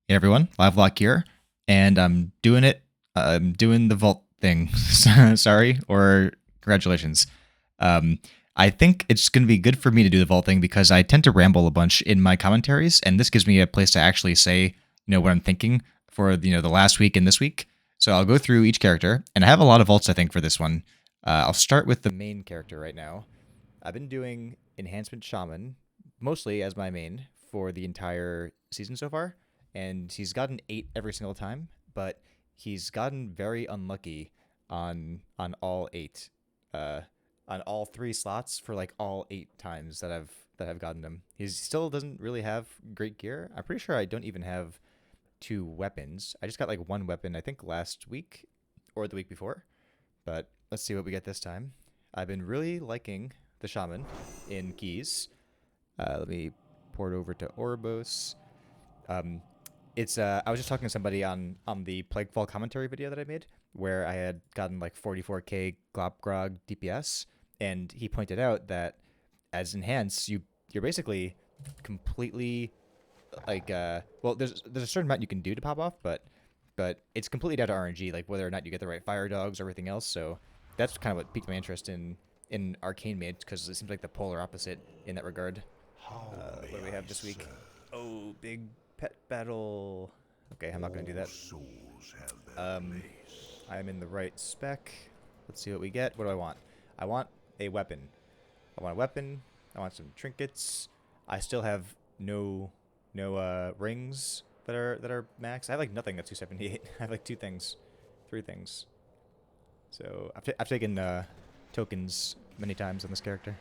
Hey everyone, Livelock here, and I'm doing it. I'm doing the vault thing. Sorry, or congratulations. Um, I think it's going to be good for me to do the vault thing because I tend to ramble a bunch in my commentaries, and this gives me a place to actually say, what I'm thinking for the last week and this week. So I'll go through each character, and I have a lot of vaults I think for this one. I'll start with the main character right now. I've been doing enhancement shaman mostly as my main for the entire season so far, and he's gotten 8 every single time, but he's gotten very unlucky on all 8, uh, on all 3 slots for like all 8 times that I've gotten him. He still doesn't really have great gear. I'm pretty sure I don't even have 2 weapons. I just got like 1 weapon I think last week or the week before, but let's see what we get this time. I've been really liking the shaman in keys. Let me port over to Orbos. Um, it's I was just talking to somebody on the Plaguefall commentary video that I made, where I had gotten like 44k Glopgrog DPS, and he pointed out that as enhance, you're basically completely like well, there's a certain amount you can do to pop off, but it's completely down to RNG, like whether or not you get the right fire dogs or everything else. So that's kind of what piqued my interest in Arcane Mage, because it seems like the polar opposite in that regard. What do we have this week? Oh, big pet battle. Okay, I'm not going to do that. Um, I'm in the right spec. Let's see what we get. What do I want? I want a weapon. I want a weapon. I want some trinkets. I still have no rings that are max. I have like nothing at 278. I have like 2 things, 3 things. So I've taken tokens many times on this character.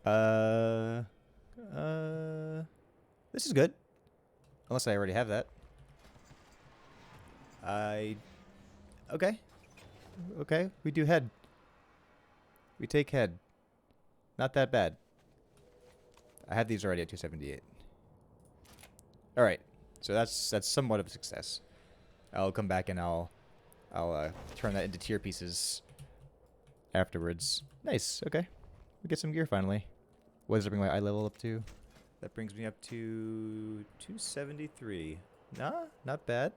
Uh, this is good. Unless I already have that. I okay. Okay, we do head. We take head. Not that bad. I had these already at 278. All right. So that's somewhat of a success. I'll come back and I'll turn that into tier pieces afterwards. Nice. Okay. We get some gear finally. What does that bring my eye level up to? That brings me up to 273. Nah, not bad.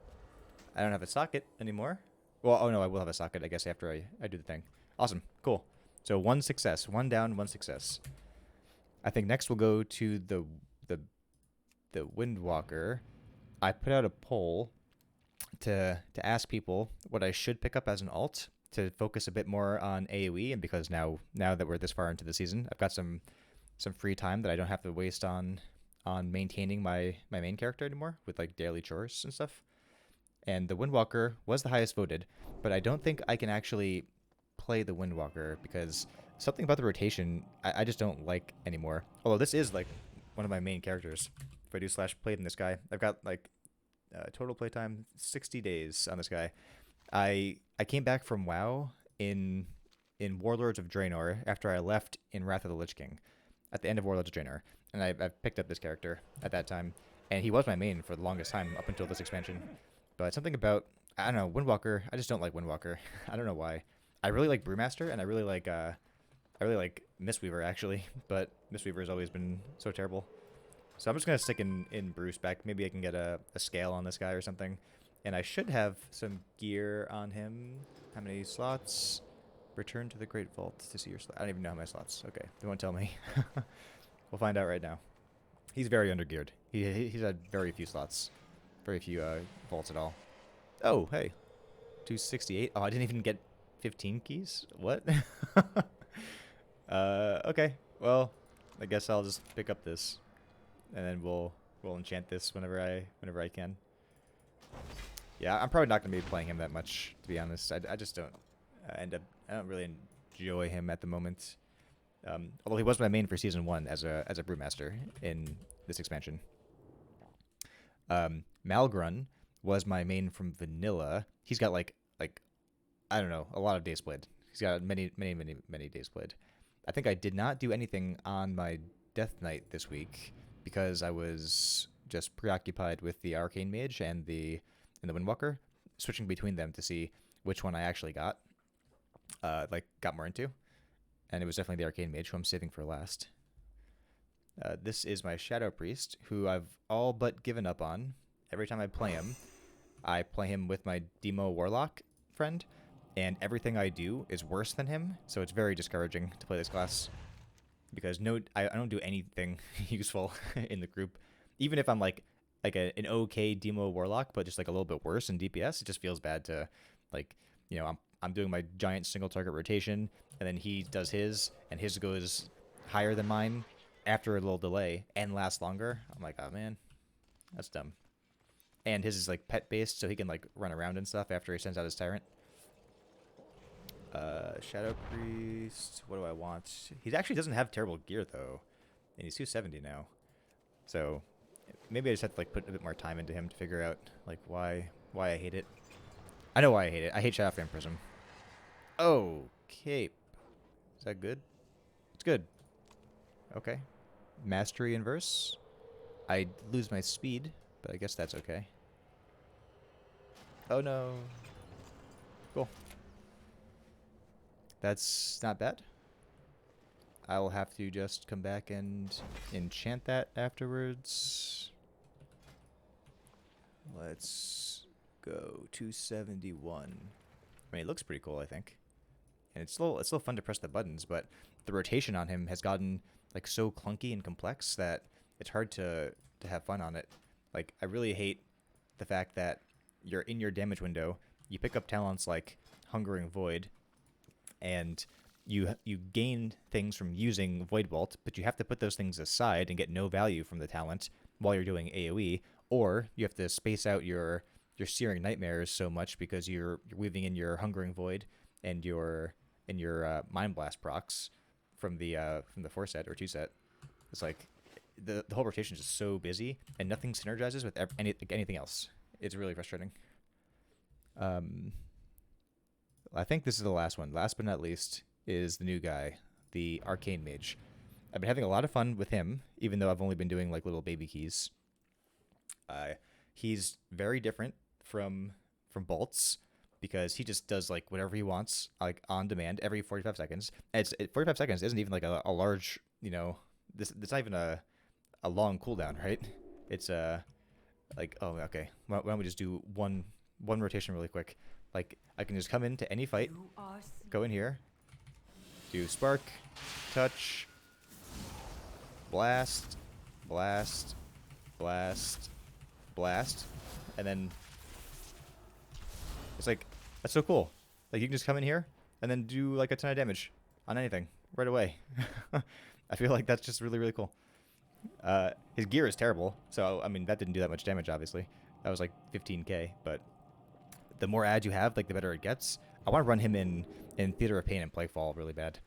I don't have a socket anymore. Well, oh no, I will have a socket, I guess, after I do the thing. Awesome. Cool. So 1 success. 1 down, 1 success. I think next we'll go to the the Windwalker. I put out a poll to ask people what I should pick up as an alt to focus a bit more on AoE, and because now that we're this far into the season, I've got some free time that I don't have to waste on maintaining my main character anymore with like daily chores and stuff. And the Windwalker was the highest voted, but I don't think I can actually play the Windwalker because something about the rotation I just don't like anymore. Although this is like one of my main characters. If I do slash played in this guy, I've got like total playtime 60 days on this guy. I came back from WoW in Warlords of Draenor after I left in Wrath of the Lich King at the end of Warlords of Draenor, and I've picked up this character at that time, and he was my main for the longest time up until this expansion. But something about, I don't know, Windwalker. I just don't like Windwalker. I don't know why. I really like Brewmaster, and I really like Mistweaver actually, but Mistweaver has always been so terrible. So I'm just gonna stick in Brew spec. Maybe I can get a scale on this guy or something. And I should have some gear on him. How many slots? Return to the Great Vault to see your slot. I don't even know how many slots. Okay, they won't tell me. We'll find out right now. He's very undergeared. He's had very few slots, very few vaults at all. Oh, hey, 268. Oh, I didn't even get 15 keys. What? Okay. Well, I guess I'll just pick up this, and then we'll enchant this whenever I can. Yeah, I'm probably not gonna be playing him that much, to be honest. I just don't I don't really enjoy him at the moment. Although he was my main for season 1 as a brewmaster in this expansion. Malgrun was my main from vanilla. He's got like I don't know, a lot of days played. He's got many days played. I think I did not do anything on my Death Knight this week because I was just preoccupied with the Arcane Mage and the Windwalker, switching between them to see which one I actually got more into. And it was definitely the Arcane Mage, who I'm saving for last. This is my Shadow Priest, who I've all but given up on. every time I play him with my Demo Warlock friend, and everything I do is worse than him, so it's very discouraging to play this class. Because I don't do anything useful in the group. Even if I'm like an okay Demo Warlock, but just like a little bit worse in DPS, it just feels bad to, like, you know, I'm doing my giant single target rotation, and then he does his, and his goes higher than mine after a little delay and lasts longer. I'm like, oh man, that's dumb. And his is like pet based, so he can like run around and stuff after he sends out his Tyrant. Shadow Priest. What do I want? He actually doesn't have terrible gear though, and he's 270 now. So maybe I just have to like put a bit more time into him to figure out like why I hate it. I know why I hate it. I hate Shadowfang Prism. Oh, cape. Is that good? It's good. Okay. Mastery Inverse. I lose my speed, but I guess that's okay. Oh no. Cool. That's not bad. I will have to just come back and enchant that afterwards. Let's go 271. I mean, it looks pretty cool, I think. And it's still fun to press the buttons, but the rotation on him has gotten like so clunky and complex that it's hard to have fun on it. Like, I really hate the fact that you're in your damage window, you pick up talents like Hungering Void, and you gain things from using Void Bolt, but you have to put those things aside and get no value from the talent while you're doing AoE, or you have to space out your Searing Nightmares so much because you're weaving in your Hungering Void and your Mind Blast procs from the 4 set or 2 set. It's like the whole rotation is just so busy and nothing synergizes with anything else. It's really frustrating. I think this is the last one. Last but not least is the new guy, the Arcane Mage. I've been having a lot of fun with him, even though I've only been doing like little baby keys. He's very different from Bolts because he just does like whatever he wants, like on demand every 45 seconds. And 45 seconds isn't even like a large, you know, it's not even a long cooldown, right? It's like, oh, okay. Why don't we just do one rotation really quick? Like, I can just come into any fight, go in here, do Spark, Touch, Blast, Blast, Blast, Blast, and then it's like, that's so cool. Like, you can just come in here and then do like a ton of damage on anything right away. I feel like that's just really, really cool. His gear is terrible, so, I mean, that didn't do that much damage, obviously. That was like 15k, but the more ads you have, like, the better it gets. I want to run him in Theater of Pain and Plaguefall really bad.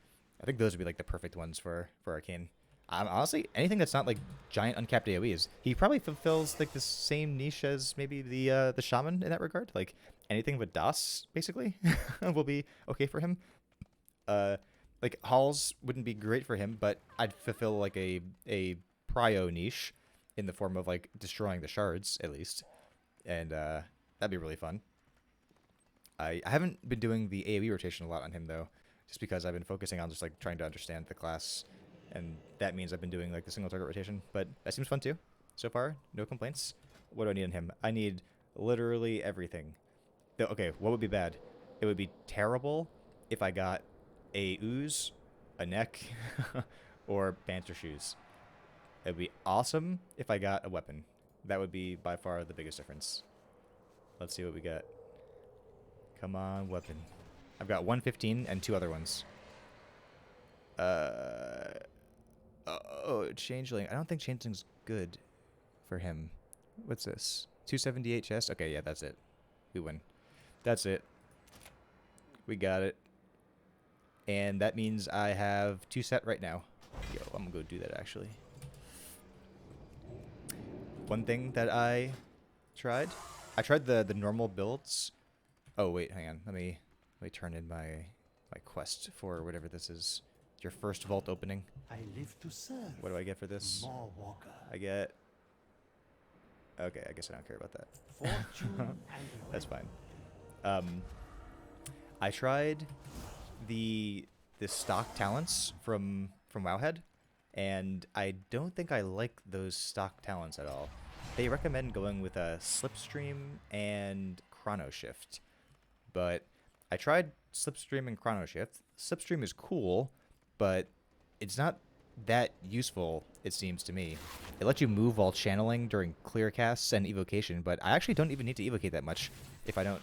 I think those would be like the perfect ones for Arcane. Honestly, anything that's not like giant uncapped AoEs, he probably fulfills like the same niche as maybe the Shaman in that regard. Like, anything but DOS basically will be okay for him. Like, Halls wouldn't be great for him, but I'd fulfill like a prio niche in the form of like destroying the shards at least, and that'd be really fun. I haven't been doing the AoE rotation a lot on him though, just because I've been focusing on just like trying to understand the class, and that means I've been doing like the single target rotation. But that seems fun too. So far, no complaints. What do I need in him? I need literally everything. Okay, what would be bad? It would be terrible if I got a ooze, a neck, or Banter shoes. It would be awesome if I got a weapon. That would be by far the biggest difference. Let's see what we got. Come on, weapon. I've got 115 and 2 other ones. Oh, Changeling. I don't think Changeling's good for him. What's this? 278 chest? Okay, yeah, that's it. We win. That's it. We got it. And that means I have 2 set right now. Yo, I'm gonna go do that actually. One thing that I tried the normal builds. Oh wait, hang on. Let me turn in my quest for whatever this is. Your first vault opening. I live to serve. What do I get for this? More walker. I get. Okay, I guess I don't care about that. Fortune That's fine. I tried the stock talents from Wowhead, and I don't think I like those stock talents at all. they recommend going with a Slipstream and Chrono Shift. But I tried Slipstream and Chrono Shift. Slipstream is cool, but it's not that useful, it seems to me. It lets you move while channeling during clear casts and evocation, but I actually don't even need to evocate that much if I don't,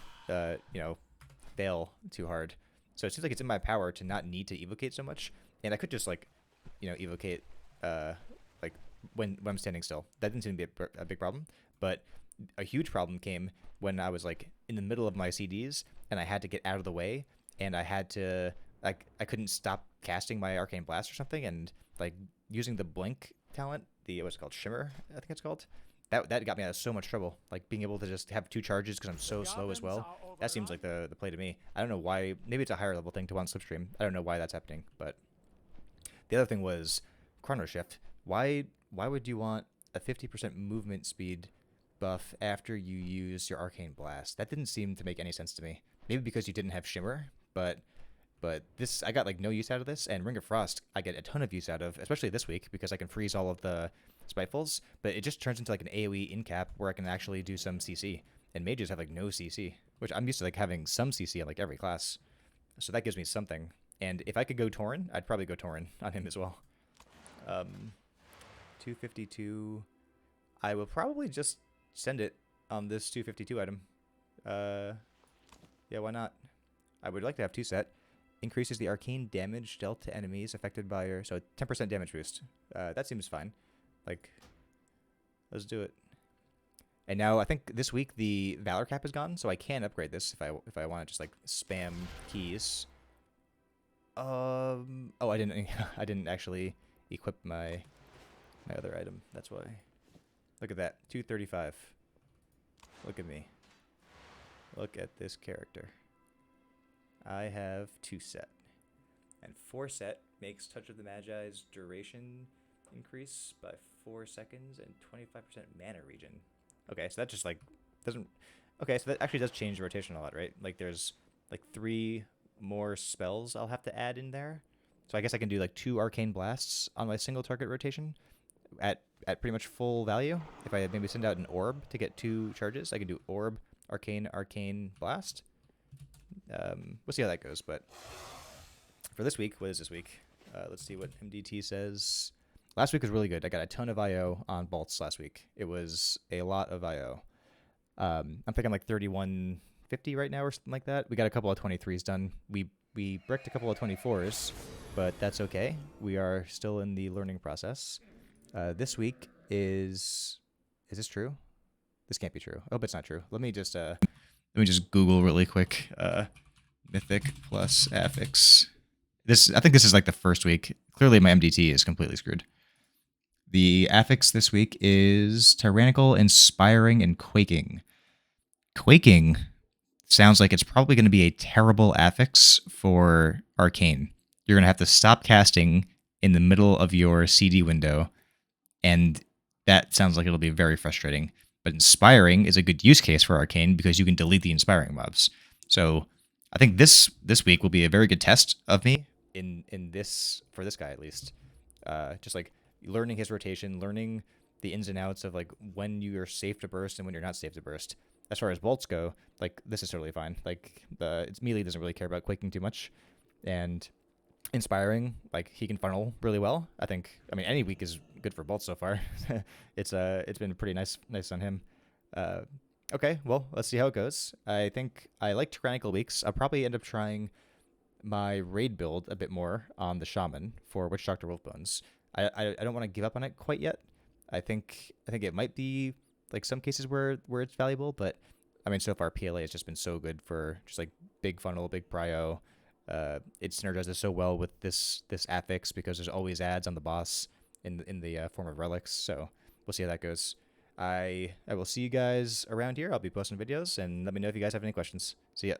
fail too hard. So it seems like it's in my power to not need to evocate so much, and I could just like, evocate, like when I'm standing still. That didn't seem to be a big problem, but a huge problem came when I was like in the middle of my CDs and I had to get out of the way, and I had to like I couldn't stop casting my Arcane Blast or something, and like using the blink talent, the what's it called, Shimmer, I think it's called. That got me out of so much trouble. Like being able to just have 2 charges because I'm so slow as well. That seems like the play to me. I don't know why. Maybe it's a higher level thing to want Slipstream. I don't know why that's happening. But the other thing was Chrono Shift. Why would you want a 50% movement speed buff after you use your Arcane Blast? That didn't seem to make any sense to me. Maybe because you didn't have Shimmer, but this I got like no use out of this, and Ring of Frost I get a ton of use out of, especially this week because I can freeze all of the Spitefuls, but it just turns into like an AoE in cap where I can actually do some CC. And mages have like no CC, which I'm used to like having some CC in like every class. So that gives me something. And if I could go Tauren, I'd probably go Tauren on him as well. 252. I will probably just send it on this 252 item. Yeah, why not? I would like to have 2 set. Increases the arcane damage dealt to enemies affected by your... So 10% damage boost. That seems fine. Like, let's do it. And now I think this week the Valor cap is gone, so I can upgrade this if I want to just like spam keys. Oh, I didn't I didn't actually equip my other item. That's why. Look at that, 235. Look at me. Look at this character. I have 2 set, and 4 set makes Touch of the Magi's duration increase by 4 seconds and 25% mana regen. Okay, so that just like doesn't. Okay, so that actually does change the rotation a lot, right? Like there's like 3 more spells I'll have to add in there. So I guess I can do like 2 Arcane Blasts on my single target rotation at pretty much full value. If I maybe send out an Orb to get 2 charges, I can do Orb, Arcane Blast. We'll see how that goes. But for this week, what is this week? Let's see what MDT says. Last week was really good. I got a ton of IO on bolts last week. It was a lot of IO. I think I'm like 3150 right now or something like that. We got a couple of 23s done. We bricked a couple of 24s, but that's okay. We are still in the learning process. This week is this true? This can't be true. I hope it's not true. Let me just Google really quick. Mythic plus affix. I think this is like the first week. Clearly my MDT is completely screwed. The affix this week is Tyrannical, Inspiring, and Quaking. Quaking sounds like it's probably going to be a terrible affix for Arcane. You're going to have to stop casting in the middle of your CD window, and that sounds like it'll be very frustrating. But Inspiring is a good use case for Arcane because you can delete the Inspiring mobs. So I think this week will be a very good test of me in this, for this guy at least. Just like learning his rotation, learning the ins and outs of like when you're safe to burst and when you're not safe to burst. As far as bolts go, like this is totally fine. Like it's melee doesn't really care about Quaking too much, and Inspiring, like he can funnel really well. I mean any week is good for bolts so far. It's been pretty nice on him. Okay, well let's see how it goes. I think I like Tyrannical weeks. I'll probably end up trying my raid build a bit more on the Shaman for Witch Doctor Wolfbones. I don't want to give up on it quite yet. I think it might be like some cases where it's valuable, but I mean so far PLA has just been so good for just like big funnel, big prio. It synergizes so well with this affix because there's always ads on the boss in the form of relics. So we'll see how that goes. I will see you guys around here. I'll be posting videos, and let me know if you guys have any questions. See ya.